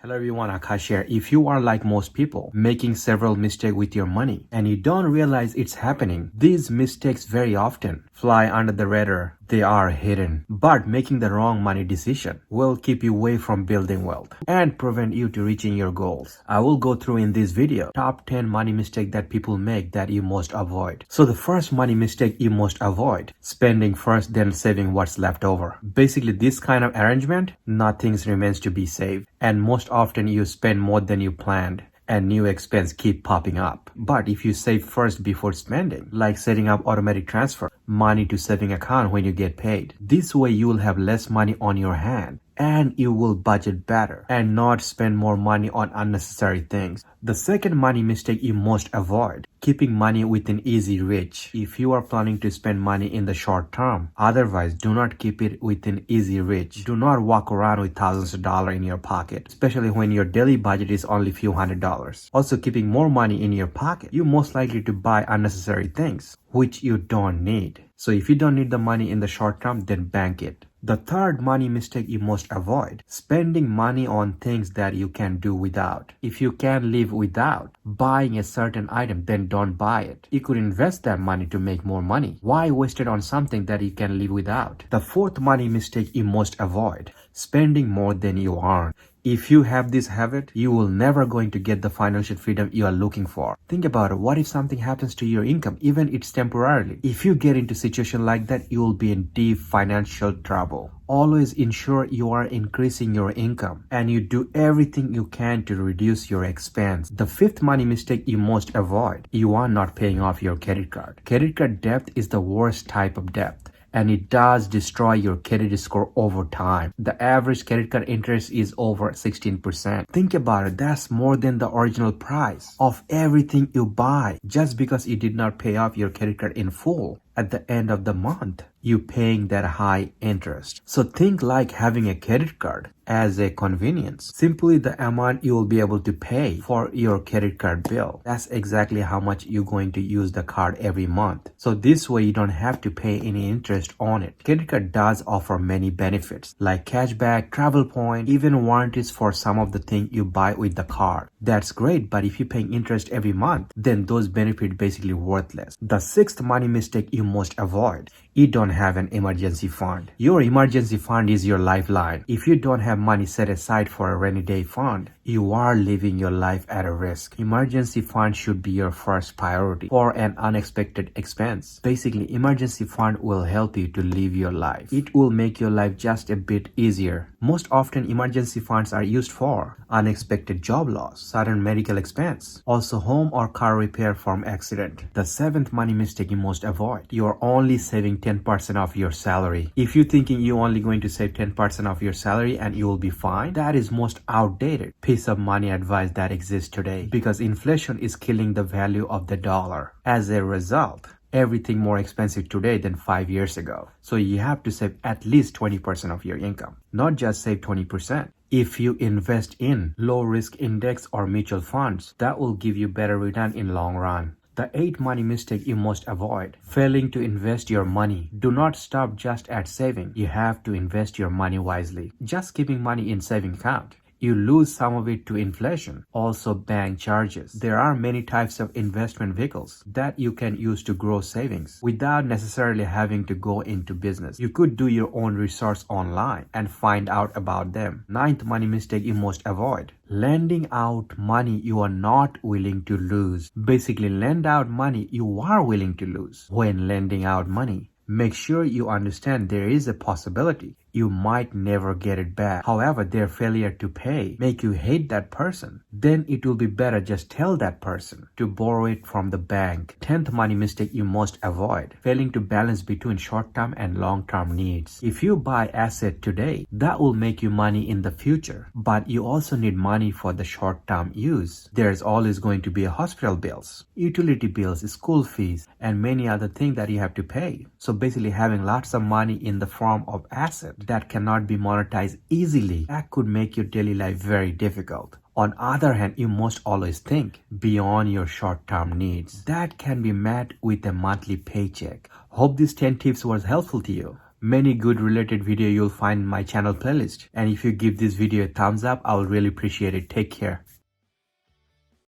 Hello everyone, Akash here. If you are like most people, making several mistakes with your money and you don't realize it's happening, these mistakes very often fly under the radar. They are hidden. But making the wrong money decision will keep you away from building wealth and prevent you to reaching your goals. I will go through in this video top 10 money mistakes that people make that you must avoid. So the first money mistake you must avoid, spending first then saving what's left over. Basically this kind of arrangement, nothing remains to be saved, and most often you spend more than you planned and new expense keep popping up. But if you save first before spending, like setting up automatic transfer money to saving account when you get paid, this way you will have less money on your hand and you will budget better and not spend more money on unnecessary things. The second money mistake you must avoid, keeping money within easy reach. If you are planning to spend money in the short term, otherwise do not keep it within easy reach. Do not walk around with thousands of dollars in your pocket, especially when your daily budget is only few $100s. Also, keeping more money in your pocket, you're most likely to buy unnecessary things which you don't need. So if you don't need the money in the short term, then bank it. The third money mistake you must avoid, spending money on things that you can do without. If you can live without buying a certain item, then don't buy it. You could invest that money to make more money. Why waste it on something that you can live without? The fourth money mistake you must avoid, spending more than you earn. If you have this habit, you will never going to get the financial freedom you are looking for. Think about it. What if something happens to your income, even it's temporarily? If you get into a situation like that, you will be in deep financial trouble. Always ensure you are increasing your income and you do everything you can to reduce your expense. The fifth money mistake you must avoid, you are not paying off your credit card. Credit card debt is the worst type of debt, and it does destroy your credit score over time. The average credit card interest is over 16%. Think about it, that's more than the original price of everything you buy just because you did not pay off your credit card in full. At the end of the month, you paying that high interest. So think like having a credit card as a convenience. Simply the amount you will be able to pay for your credit card bill. That's exactly how much you're going to use the card every month. So this way you don't have to pay any interest on it. Credit card does offer many benefits like cashback, travel point, even warranties for some of the things you buy with the card. That's great, but if you're paying interest every month, then those benefits basically worthless. The sixth money mistake you must avoid, you don't have an emergency fund. Your emergency fund is your lifeline. If you don't have money set aside for a rainy day fund, you are living your life at a risk. Emergency fund should be your first priority for an unexpected expense. Basically, emergency fund will help you to live your life. It will make your life just a bit easier. Most often, emergency funds are used for unexpected job loss, sudden medical expense, also home or car repair from accident. The seventh money mistake you must avoid, you are only saving 10% of your salary. If you're thinking you're only going to save 10% of your salary and you will be fine, that is most outdated piece of money advice that exists today, because inflation is killing the value of the dollar. As a result, everything more expensive today than 5 years ago. So you have to save at least 20% of your income, not just save 20%. If you invest in low risk index or mutual funds, that will give you better return in long run. The eighth money mistake you must avoid, failing to invest your money. Do not stop just at saving. You have to invest your money wisely. Just keeping money in saving account, you lose some of it to inflation. Also bank charges. There are many types of investment vehicles that you can use to grow savings without necessarily having to go into business. You could do your own research online and find out about them. Ninth money mistake you must avoid, lending out money you are not willing to lose. Basically, lend out money you are willing to lose. When lending out money, make sure you understand there is a possibility you might never get it back. However, their failure to pay make you hate that person. Then it will be better just tell that person to borrow it from the bank. 10th money mistake you must avoid, failing to balance between short-term and long-term needs. If you buy asset today, that will make you money in the future, but you also need money for the short-term use. There's always going to be hospital bills, utility bills, school fees, and many other things that you have to pay. So basically having lots of money in the form of asset that cannot be monetized easily, that could make your daily life very difficult. On other hand, you must always think beyond your short-term needs. That can be met with a monthly paycheck. Hope these 10 tips was helpful to you. Many good related video you'll find in my channel playlist. And if you give this video a thumbs up, I'll really appreciate it. Take care.